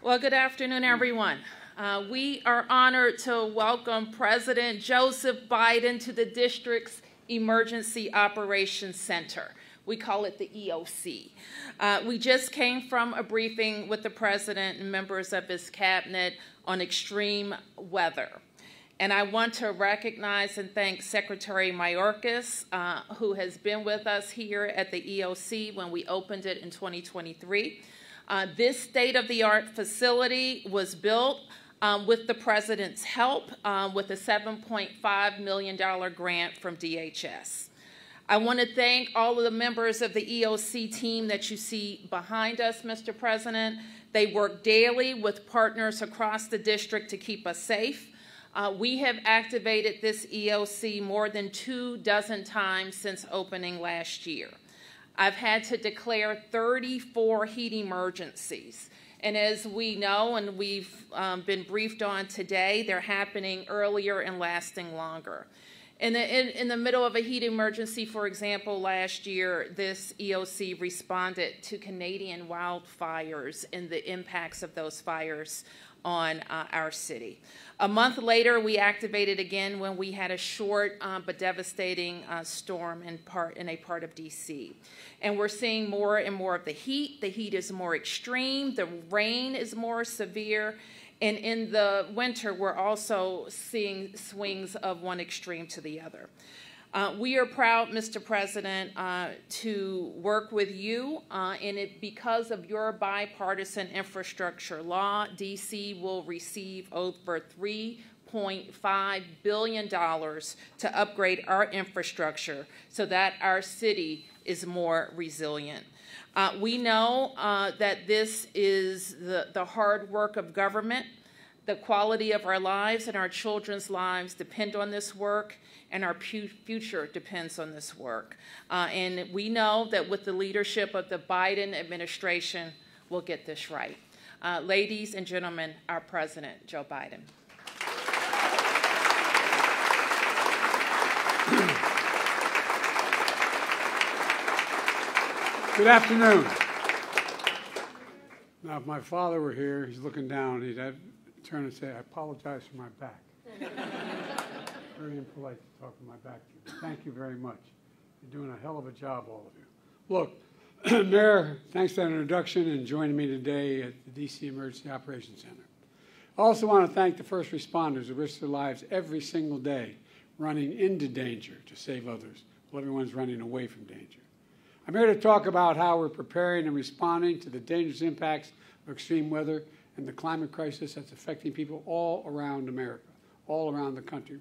Well, good afternoon, everyone. We are honored to welcome President Joseph Biden to the district's Emergency Operations Center. We call it the EOC. We just came from a briefing with the President and members of his cabinet on extreme weather. And I want to recognize and thank Secretary Mayorkas, who has been with us here at the EOC when we opened it in 2023. This state-of-the-art facility was built with the President's help with a $7.5 million grant from DHS. I want to thank all of the members of the EOC team that you see behind us, Mr. President. They work daily with partners across the district to keep us safe. We have activated this EOC more than 24 times since opening last year. I've had to declare 34 heat emergencies. And as we know and we've been briefed on today, they're happening earlier and lasting longer. In the middle of a heat emergency, for example, last year, this EOC responded to Canadian wildfires and the impacts of those fires on our city. A month later, we activated again when we had a short but devastating storm in a part of D.C. And we're seeing more and more of the heat. The heat is more extreme. The rain is more severe. And in the winter, we're also seeing swings of one extreme to the other. We are proud, Mr. President, to work with you, because of your bipartisan infrastructure law, D.C. will receive over $3.5 billion to upgrade our infrastructure so that our city is more resilient. We know that this is the hard work of government. The quality of our lives and our children's lives depend on this work, and our future depends on this work. And we know that with the leadership of the Biden administration, we'll get this right. Ladies and gentlemen, our President, Joe Biden. Good afternoon. Now, if my father were here, he's looking down, he'd have to turn and say, I apologize for my back. Very impolite to talk to my back to you. Thank you very much. You're doing a hell of a job, all of you. Look, Mayor, thanks for that introduction and joining me today at the D.C. Emergency Operations Center. I also want to thank the first responders who risk their lives every single day running into danger to save others while everyone's running away from danger. I'm here to talk about how we're preparing and responding to the dangerous impacts of extreme weather and the climate crisis that's affecting people all around America, all around the country.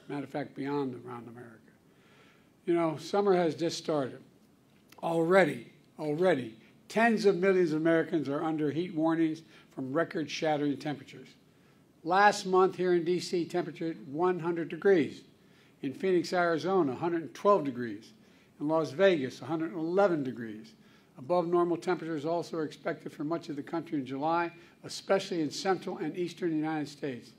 Matter of fact, beyond around America. You know, summer has just started. Already, tens of millions of Americans are under heat warnings from record-shattering temperatures. Last month here in D.C., temperature at 100 degrees. In Phoenix, Arizona, 112 degrees. In Las Vegas, 111 degrees. Above normal temperatures also are expected for much of the country in July, especially in central and eastern United States.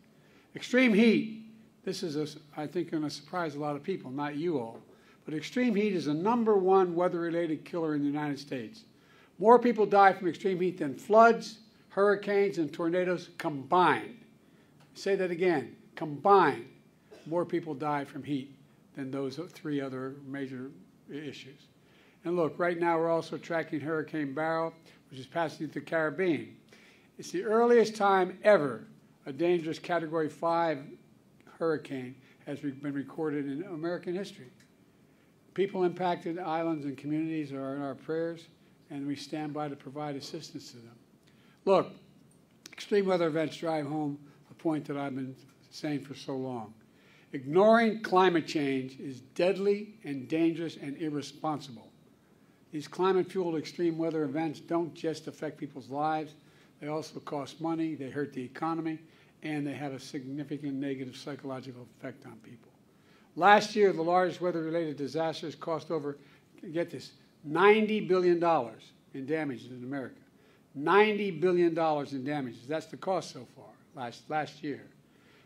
Extreme heat. This is, I think, going to surprise a lot of people, not you all. But extreme heat is the #1 weather-related killer in the United States. More people die from extreme heat than floods, hurricanes, and tornadoes combined. Say that again. Combined, more people die from heat than those 3 other major issues. And look, right now we're also tracking Hurricane Beryl, which is passing through the Caribbean. It's the earliest time ever a dangerous Category 5 hurricane has been recorded in American history. People impacted islands and communities are in our prayers, and we stand by to provide assistance to them. Look, extreme weather events drive home the point that I've been saying for so long. Ignoring climate change is deadly and dangerous and irresponsible. These climate-fueled extreme weather events don't just affect people's lives, they also cost money, they hurt the economy, and they have a significant negative psychological effect on people. Last year, the largest weather-related disasters cost over, get this, $90 billion in damages in America. $90 billion in damages. That's the cost so far, last year.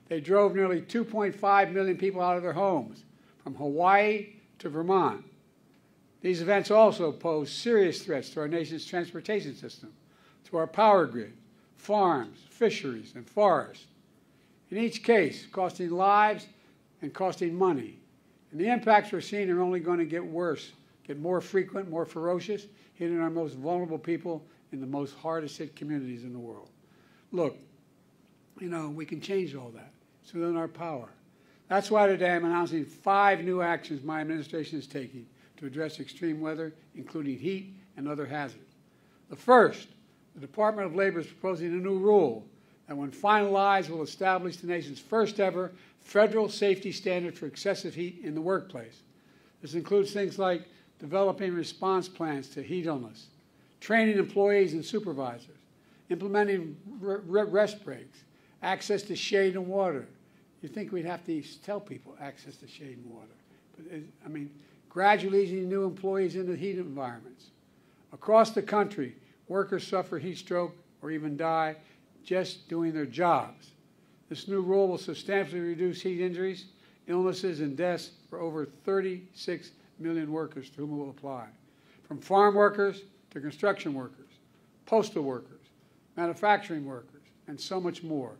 They drove nearly 2.5 million people out of their homes, from Hawaii to Vermont. These events also pose serious threats to our nation's transportation system, to our power grid, farms, fisheries, and forests. In each case, costing lives and costing money. And the impacts we're seeing are only going to get worse, get more frequent, more ferocious, hitting our most vulnerable people in the most hardest hit communities in the world. Look, you know, we can change all that. It's within our power. That's why today I'm announcing 5 new actions my administration is taking to address extreme weather, including heat and other hazards. The first, the Department of Labor is proposing a new rule that, when finalized, will establish the nation's first ever federal safety standard for excessive heat in the workplace. This includes things like developing response plans to heat illness, training employees and supervisors, implementing rest breaks, access to shade and water. You'd think we'd have to tell people access to shade and water. But, I mean, gradually easing new employees into heat environments. Across the country, workers suffer heat stroke or even die just doing their jobs. This new rule will substantially reduce heat injuries, illnesses, and deaths for over 36 million workers to whom it will apply, from farm workers to construction workers, postal workers, manufacturing workers, and so much more.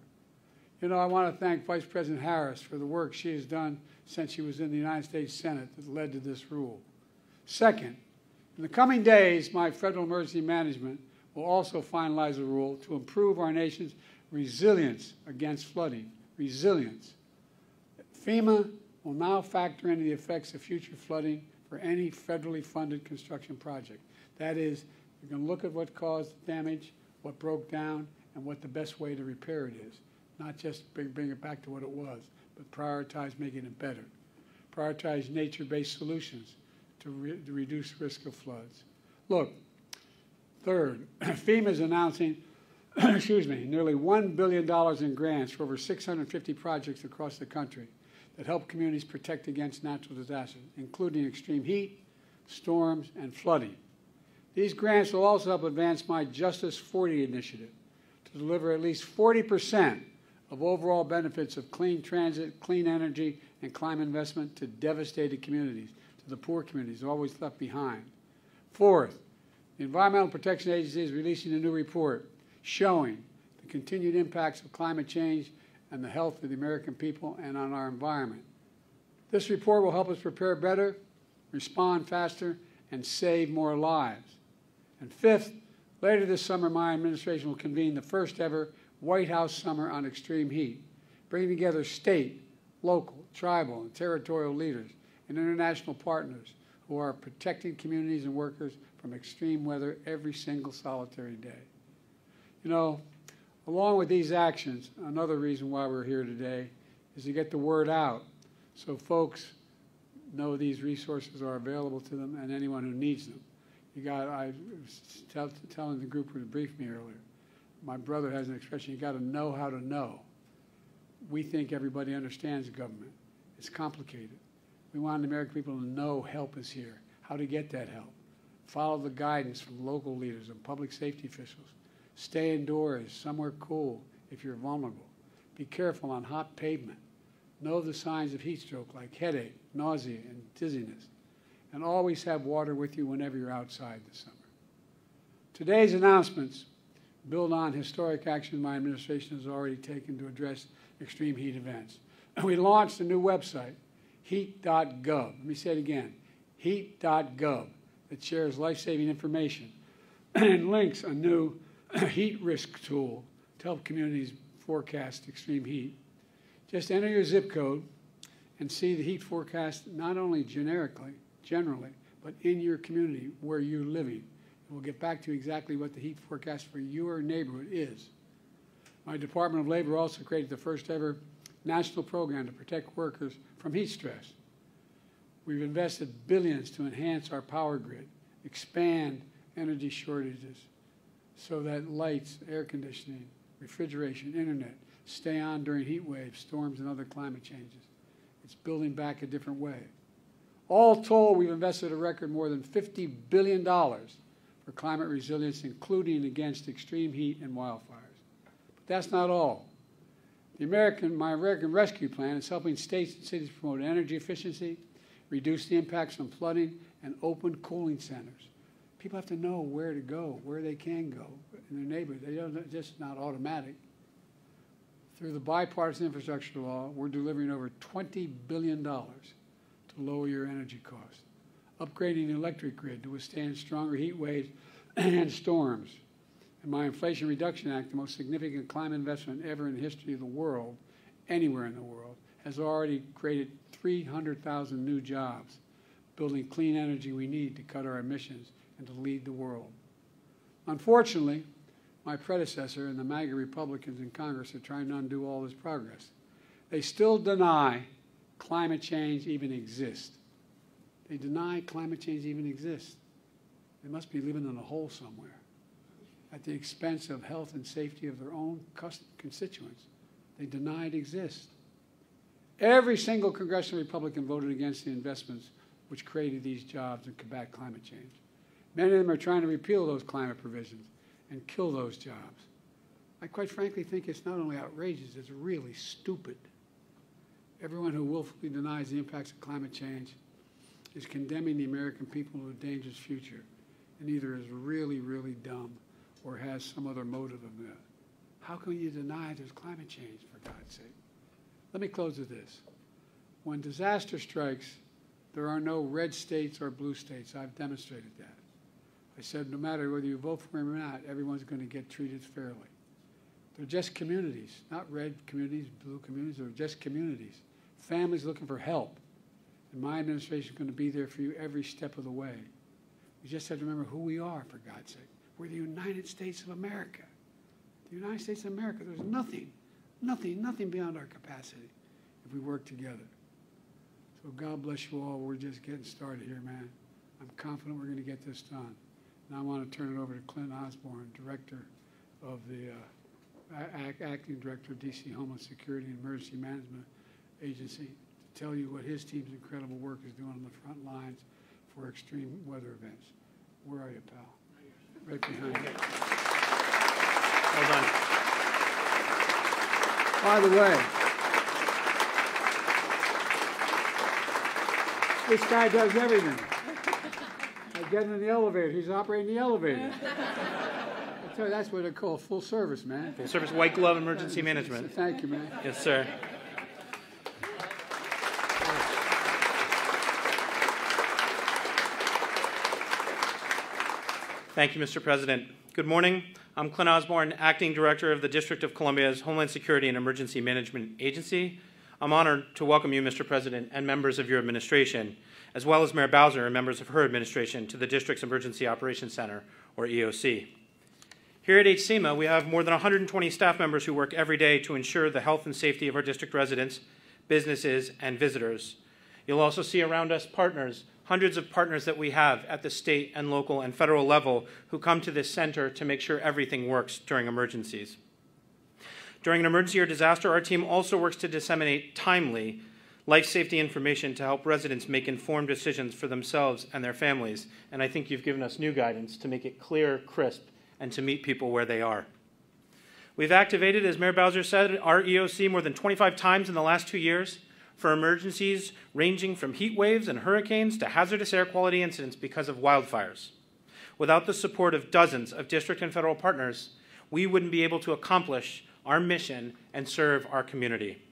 You know, I want to thank Vice President Harris for the work she has done since she was in the United States Senate that led to this rule. Second, in the coming days, my Federal Emergency Management will also finalize a rule to improve our nation's resilience against flooding. Resilience. FEMA will now factor in the effects of future flooding for any federally funded construction project. That is, we're going to look at what caused the damage, what broke down, and what the best way to repair it is. Not just bring it back to what it was, but prioritize making it better. Prioritize nature-based solutions to reduce risk of floods. Look, third, FEMA is announcing nearly $1 billion in grants for over 650 projects across the country that help communities protect against natural disasters, including extreme heat, storms, and flooding. These grants will also help advance my Justice 40 initiative to deliver at least 40% of overall benefits of clean transit, clean energy, and climate investment to devastated communities, to the poor communities always left behind. Fourth, the Environmental Protection Agency is releasing a new report showing the continued impacts of climate change and the health of the American people and on our environment. This report will help us prepare better, respond faster, and save more lives. And fifth, later this summer, my administration will convene the first ever White House Summer on Extreme Heat, bringing together state, local, tribal, and territorial leaders and international partners who are protecting communities and workers from extreme weather every single solitary day. You know, along with these actions, another reason why we're here today is to get the word out so folks know these resources are available to them and anyone who needs them. I was telling the group who briefed me earlier, my brother has an expression, you got to know how to know. We think everybody understands government. It's complicated. We want the American people to know help is here, how to get that help. Follow the guidance from local leaders and public safety officials. Stay indoors, somewhere cool if you're vulnerable. Be careful on hot pavement. Know the signs of heat stroke like headache, nausea, and dizziness. And always have water with you whenever you're outside this summer. Today's announcements build on historic action my administration has already taken to address extreme heat events. We launched a new website, heat.gov. Let me say it again, heat.gov, that shares life-saving information and links a new heat risk tool to help communities forecast extreme heat. Just enter your zip code and see the heat forecast not only generally, but in your community where you're living. We'll get back to exactly what the heat forecast for your neighborhood is. My Department of Labor also created the first ever national program to protect workers from heat stress. We've invested billions to enhance our power grid, expand energy shortages so that lights, air conditioning, refrigeration, internet stay on during heat waves, storms, and other climate changes. It's building back a different way. All told, we've invested a record more than $50 billion for climate resilience, including against extreme heat and wildfires. But that's not all. My American Rescue Plan is helping states and cities promote energy efficiency, reduce the impacts from flooding, and open cooling centers. People have to know where to go, where they can go, in their neighborhood. They don't, just not automatic. Through the bipartisan infrastructure law, we're delivering over $20 billion to lower your energy costs, upgrading the electric grid to withstand stronger heat waves and storms. And my Inflation Reduction Act, the most significant climate investment ever in the history of the world, anywhere in the world, has already created 300,000 new jobs, building clean energy we need to cut our emissions and to lead the world. Unfortunately, my predecessor and the MAGA Republicans in Congress are trying to undo all this progress. They still deny climate change even exists. They deny climate change even exists. They must be living in a hole somewhere at the expense of health and safety of their own constituents. They deny it exists. Every single congressional Republican voted against the investments which created these jobs and combat climate change. Many of them are trying to repeal those climate provisions and kill those jobs. I quite frankly think it's not only outrageous, it's really stupid. Everyone who willfully denies the impacts of climate change is condemning the American people to a dangerous future, and either is really, really dumb or has some other motive of that. How can you deny there's climate change, for God's sake? Let me close with this. When disaster strikes, there are no red states or blue states. I've demonstrated that. I said no matter whether you vote for him or not, everyone's going to get treated fairly. They're just communities, not red communities, blue communities. They're just communities. Families looking for help. And my administration is going to be there for you every step of the way. We just have to remember who we are, for God's sake. We're the United States of America. The United States of America. There's nothing beyond our capacity if we work together. So God bless you all. We're just getting started here, man. I'm confident we're going to get this done. Now I want to turn it over to Clint Osborne, Director of the Acting Director of D.C. Homeland Security and Emergency Management Agency, to tell you what his team's incredible work is doing on the front lines for extreme weather events. Where are you, pal? Right behind you. Well done. By the way, this guy does everything. I get in the elevator, he's operating the elevator. I tell you, that's what they call full service, man. Full service white glove emergency management. Thank you, man. Yes, sir. Thank you, Mr. President. Good morning. I'm Clint Osborne, Acting Director of the District of Columbia's Homeland Security and Emergency Management Agency. I'm honored to welcome you, Mr. President, and members of your administration, as well as Mayor Bowser and members of her administration, to the District's Emergency Operations Center, or EOC. Here at HCEMA, we have more than 120 staff members who work every day to ensure the health and safety of our district residents, businesses, and visitors. You'll also see around us partners, hundreds of partners that we have at the state and local and federal level who come to this center to make sure everything works during emergencies. During an emergency or disaster, our team also works to disseminate timely life safety information to help residents make informed decisions for themselves and their families. And I think you've given us new guidance to make it clear, crisp, and to meet people where they are. We've activated, as Mayor Bowser said, our EOC more than 25 times in the last 2 years for emergencies ranging from heat waves and hurricanes to hazardous air quality incidents because of wildfires. Without the support of dozens of district and federal partners, we wouldn't be able to accomplish our mission and serve our community.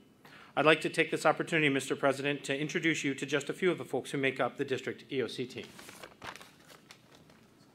I'd like to take this opportunity, Mr. President, to introduce you to just a few of the folks who make up the district EOC team.